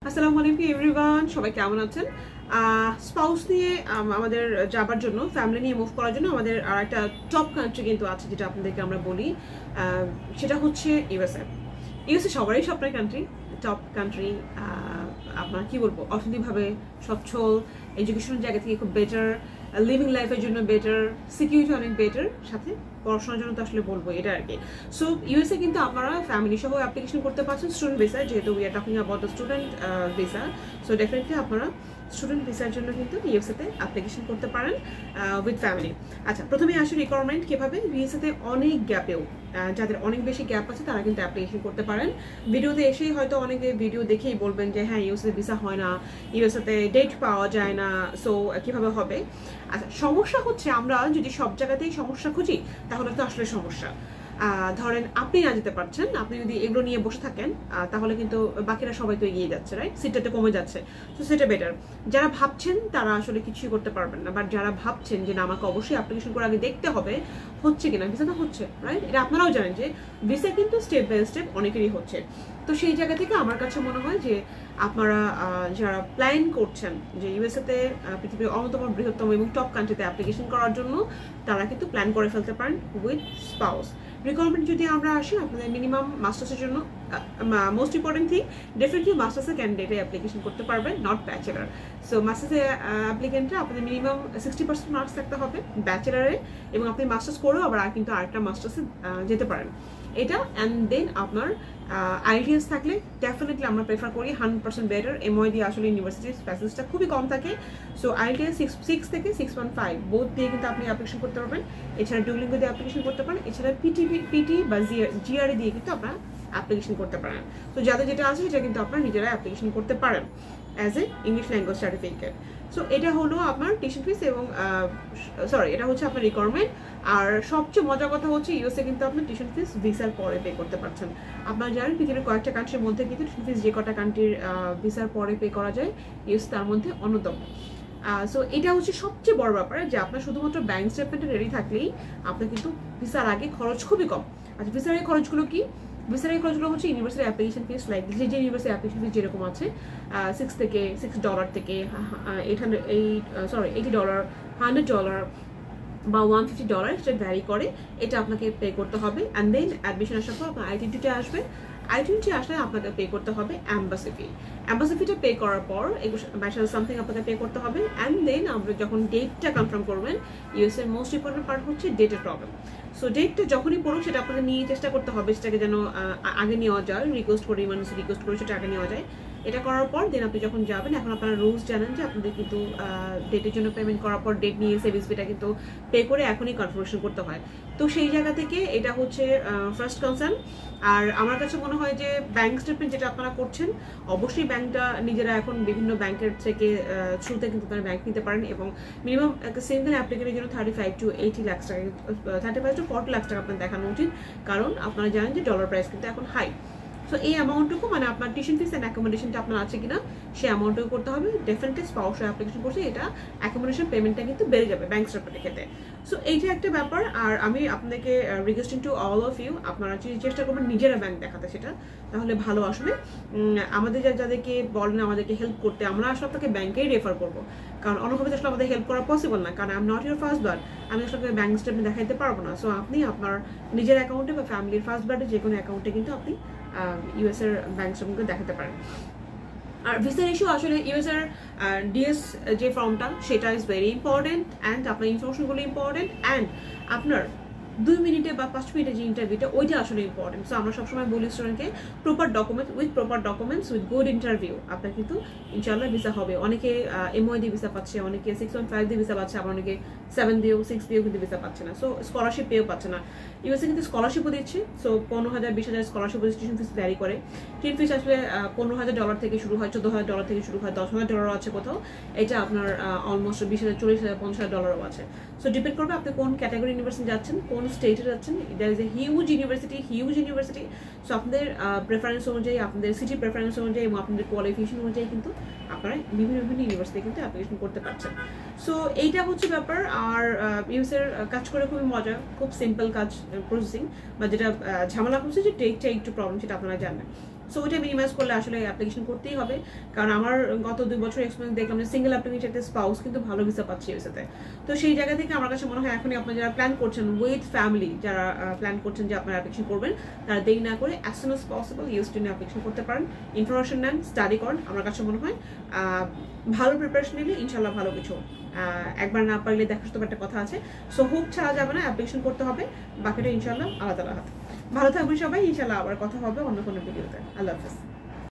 আসসালামু আলাইকুম এভরিওয়ান, সবাই কেমন আছেন? স্পাউস নিয়ে আমাদের যাবার জন্য, ফ্যামিলি নিয়ে মুভ করার জন্য আমাদের আর একটা টপ কান্ট্রি কিন্তু আছে, যেটা আপনাদেরকে আমরা বলি, সেটা হচ্ছে ইউএসএ। ইউএসএ সবারই স্বপ্নের কান্ট্রি, টপ কান্ট্রি। আপনার কি বলবো, অর্থনৈতিকভাবে সচ্ছল, এডুকেশনের জায়গা থেকে খুব বেটার, লিভিং লাইফের জন্য বেটার, সিকিউরিটি অনেক বেটার, সাথে পড়াশোনার জন্য তো আসলে বলবো এটা আর কি। সো ইউএসএ কিন্তু আপনারা ফ্যামিলি সহ অ্যাপ্লিকেশন করতে পারছেন স্টুডেন্ট ভিসা, যেহেতু we are talking about the student visa. So definitely আপনারা স্টুডেন্ট ভিসার জন্য কিন্তু ইউএসএতে অ্যাপ্লিকেশন করতে পারেন উইথ ফ্যামিলি। আচ্ছা, প্রথমে আসি রিকোয়ারমেন্ট কীভাবে। ইউএসএতে অনেক গ্যাপেও, যাদের অনেক বেশি গ্যাপ আছে তারা কিন্তু অ্যাপ্লিকেশন করতে পারেন। ভিডিওতে এসেই হয়তো অনেকে ভিডিও দেখেই বলবেন যে হ্যাঁ, ইউএসএ ভিসা হয় না, ইউএসএতে ডেট পাওয়া যায় না, সো কীভাবে হবে। আচ্ছা, সমস্যা হচ্ছে আমরা যদি সব জায়গাতেই সমস্যা খুঁজি তাহলে তো আসলে সমস্যা। ধরেন আপনি না যেতে পারছেন, আপনি যদি এগুলো নিয়ে বসে থাকেন তাহলে কিন্তু বাকিরা সবাই তো এগিয়ে যাচ্ছে, রাইট? সিটটা কমে যাচ্ছে, তো সেটা বেটার। যারা ভাবছেন তারা আসলে কিছুই করতে পারবেন না, বাট যারা ভাবছেন যে না, আমাকে অবশ্যই অ্যাপ্লিকেশন করে আগে দেখতে হবে হচ্ছে কিনা, ভিসা তো হচ্ছে, রাইট? এটা আপনারাও জানেন যে ভিসা কিন্তু স্টেপ বাই স্টেপ অনেকেরই হচ্ছে। তো সেই জায়গা থেকে আমার কাছে মনে হয় যে আপনারা যারা প্ল্যান করছেন যে ইউএসএতে, পৃথিবীর অন্যতম বৃহত্তম এবং টপ কান্ট্রিতে অ্যাপ্লিকেশন করার জন্য, তারা কিন্তু প্ল্যান করে ফেলতে পারেন উইথ স্পাউস। রিকোয়ারমেন্ট যদি আমরা আসি, আপনাদের মিনিমাম মাস্টার্সের জন্য মোস্ট ইম্পর্টেন্ট থিং, ডেফিনেটলি মাস্টার্সের ক্যান্ডিডেটে অ্যাপ্লিকেশন করতে পারবেন, নট ব্যাচেলার। সো মাস্টার্সের অ্যাপ্লিকেন্টরা আপনাদের মিনিমাম 60% মার্কস থাকতে হবে ব্যাচেলারে, এবং আপনি মাস্টার্স করেও আবার কিন্তু আরেকটা মাস্টার্সে যেতে পারেন এটা। অ্যান্ড দেন আপনার আইডিয়াস থাকলে ডেফিনেটলি আমরা প্রেফার করি 100% বেটার। এমওয়াই দিয়ে আসলে ইউনিভার্সিটির স্পেসিসটা খুবই কম থাকে। সো আইডিয়া 6 থেকে 6.5 বোথ দিয়ে কিন্তু আপনি অ্যাপ্লিকেশন করতে পারবেন। এছাড়া ডুওলিঙ্গো দিয়ে অ্যাপ্লিকেশন করতে পারেন, এছাড়া পিটি বা জিআরএ দিয়ে কিন্তু আপনারা অ্যাপ্লিকেশন করতে পারেন। তো যাদের যেটা আছে সেটা কিন্তু আপনারা নিজেরা অ্যাপ্লিকেশন করতে পারেন as a English language certificate. So এটা হলো আপনার টিউশন ফিস এবং এটা হচ্ছে আপনার রিকোয়ারমেন্ট। আর সবচেয়ে মজার কথা হচ্ছে ইউএসএ কিন্তু আপনার টিউশন ফিস ভিসার পরে পে করতে পারছেন। আপনারা জানেন পৃথিবীর কয়েকটা কান্ট্রির মধ্যে কিন্তু টিউশন ফিস যে কটা কান্ট্রির ভিসার পরে পে করা যায়, ইউএস তার মধ্যে অন্যতম। সো এটা হচ্ছে সবচেয়ে বড় ব্যাপার যে আপনার শুধুমাত্র ব্যাংক স্টেটমেন্টে রেডি থাকলেই আপনার কিন্তু ভিসার আগে খরচ খুবই কম। আচ্ছা, ভিসার আগে খরচগুলো কি? ভিসার এই খরচগুলো হচ্ছে ইউনিভার্সিটি অ্যাপ্লিকেশন ফিস, লাইক যে ইউনিভার্সিটি অ্যাপ্লিকেশন ফিস যেরকম আছে, $6 থেকে $80, $100 বা $150, সেটা ভ্যারি করে। এটা আপনাকে পে করতে হবে। অ্যান্ড দেন অ্যাডমিশন আসার পর আপনার আইডেন্টিটি আসবে। আইডেন্টিটি আসলে আপনাকে পে করতে হবে অ্যাম্বাসি ফি। অ্যাম্বাসি ফিটা পে করার পর 22,000 সামথিং আপনাকে পে করতে হবে। অ্যান্ড দেন আমরা যখন ডেটটা কনফার্ম করবেন, ইউএস এর মোস্ট ইম্পর্টেন্ট পার্ট হচ্ছে ডেটের প্রবলেম। সো ডেটটা যখনই পড়ুক সেটা আপনাকে নিয়ে চেষ্টা করতে হবে সেটাকে যেন আগে নেওয়া যায়, রিকোয়েস্ট করে সেটা আগে নেওয়া যায়। এটা করার পর দেন আপনি যখন যাবেন, এখন আপনারা রুলস জানেন যে আপনাদের কিন্তু ডেটের জন্য পেমেন্ট করার পর ডেট নিয়ে সেভিংস ফিটা কিন্তু পে করে এখনই কনফার্মেশন করতে হয়। তো সেই জায়গা থেকে এটা হচ্ছে ফার্স্ট কনসার্ন। আর আমার কাছে মনে হয় যে ব্যাংক স্টেটমেন্ট যেটা আপনারা করছেন, অবশ্যই ব্যাংকটা নিজেরা এখন বিভিন্ন ব্যাংকের থেকে থ্রুতে কিন্তু আপনারা ব্যাংক নিতে পারেন, এবং মিনিমাম একটা সিঙ্গেল অ্যাপ্লিকেন্টের জন্য 35 to 80 লাখ টাকা, 35 to 40 লাখ টাকা আপনার দেখানো উচিত, কারণ আপনারা জানেন যে ডলার প্রাইস কিন্তু এখন হাই। সো এই অ্যামাউন্টটুকু, মানে আপনার টিউশন ফিস অ্যান্ড অ্যাকোমোডেশনটা আপনার আছে কিনা সেই অ্যামাউন্টটুকু করতে হবে। ডেফিনেটলি স্পাউস অ্যাপ্লিকেশন করছে, এটা অ্যাকোমোডেশন পেমেন্টটা কিন্তু বেড়ে যাবে ব্যাংক স্টেটমেন্টের ক্ষেত্রে। সো এইটা একটা ব্যাপার। আর আমি আপনাদেরকে requesting to all of you, আপনারা চেষ্টা করবেন নিজেরা ব্যাংক দেখাতে, সেটা তাহলে ভালো। আসলে আমাদের যাদেরকে বলেন আমাদেরকে হেল্প করতে, আমরা আসলে আপনাকে ব্যাংকেই রেফার করবো, কারণ অন্যভাবে আসলে আমাদের হেল্প করা পসিবল না, কারণ I am not your first blood, আমি আসলে ব্যাংক স্টেটমেন্ট দেখাইতে পারবো না। সো আপনি আপনার নিজের অ্যাকাউন্টে বা ফ্যামিলির ফার্স্ট ব্লাডে যে কোনো অ্যাকাউন্টে কিন্তু আপনি ইউএস এর ব্যাংক স্টেটমেন্টকে দেখাতে পারেন। আর ভিসার ইস্যু আসলে ইউএস এর ডিএস যে ফর্মটা, সেটা ইজ ভেরি ইম্পর্টেন্ট, অ্যান্ড আপনার ইনফরমেশনগুলো ইম্পর্টেন্ট, অ্যান্ড আপনার 2 মিনিটে বা 5 মিনিটের যে ইন্টারভিউটা, ওইটা আসলে ইম্পর্টেন্ট। সো আমরা সবসময় বলি স্টুডেন্টকে proper documents with good interview আপনার কিন্তু ইনশাআল্লাহ ভিসা হবে। অনেকে এমওয়াই দিয়ে ভিসা পাচ্ছে, অনেকে 6.5 দিয়ে ভিসা পাচ্ছে, আবার অনেকে 7 দিয়েও 6 দিয়েও কিন্তু ভিসা পাচ্ছে না। সো স্কলারশিপ পেয়েও পাচ্ছে না। ইউএসএ কিন্তু স্কলারশিপও দিচ্ছে। So 15,000 20,000 scholarship registration fees vary করে। টিউশন ফিস আসলে $15,000 থেকে শুরু হয়, $14,000 থেকে শুরু হয়, $10,000 আছে কোথাও। এটা আপনার অলমোস্ট 20,000, 40,000, $50,000 আছে। সো ডিপেন্ড করবে আপনি কোন ক্যাটাগরি ইউনিভার্সিটি যাচ্ছেন, কোন স্টেটে যাচ্ছেন। There is a huge university. So আপনাদের প্রেফারেন্স অনুযায়ী, আপনাদের সিটি প্রেফারেন্স অনুযায়ী এবং আপনাদের কোয়ালিফিকেশন অনুযায়ী কিন্তু আপনারা বিভিন্ন ইউনিভার্সিটি কিন্তু অ্যাপ্লিকেশন করতে পারছেন। সো এইটা হচ্ছে ব্যাপার। আর ইউএসের কাজ করে খুবই মজা, খুব সিম্পল কাজ প্রসেসিং, বা যেটা ঝামেলা হচ্ছে যে ডেটটা একটু প্রবলেম, সেটা আপনারা জানেন। সো ওইটা মিনিমাইজ করলে আসলে অ্যাপ্লিকেশন করতেই হবে, কারণ আমার গত 2 বছর এক্সপিরিয়েন্স দেখলাম যে সিঙ্গেল অ্যাপ্লিকেশন একটা স্পাউস কিন্তু ভালো ভিসা পাচ্ছে ইউএসএতে। তো সেই জায়গা থেকে আমার কাছে মনে হয় এখনই আপনারা যারা প্ল্যান করছেন উইথ ফ্যামিলি, যারা প্ল্যান করছেন যে আপনারা অ্যাপ্লিকেশন করবেন, তারা দেরি না করে as soon as possible UST নিয়ে অ্যাপ্লিকেশন করতে পারেন। ইনফরমেশন নেন, স্টাডি করেন, আমার কাছে মনে হয় ভালো প্রিপারেশন নিলে ইনশাল্লাহ ভালো কিছু। একবার না পারলে দেখার তো একটা কথা আছে। সো হোপ ছাড়া যাবে না, অ্যাপ্লিকেশন করতে হবে, বাকিটা ইনশাল্লাহ আলাদা আলাদা। ভালো থাকবেন সবাই, ইনশাল্লাহ আবার কথা হবে অন্য কোনো ভিডিওতে। আল্লাহ হাফেজ।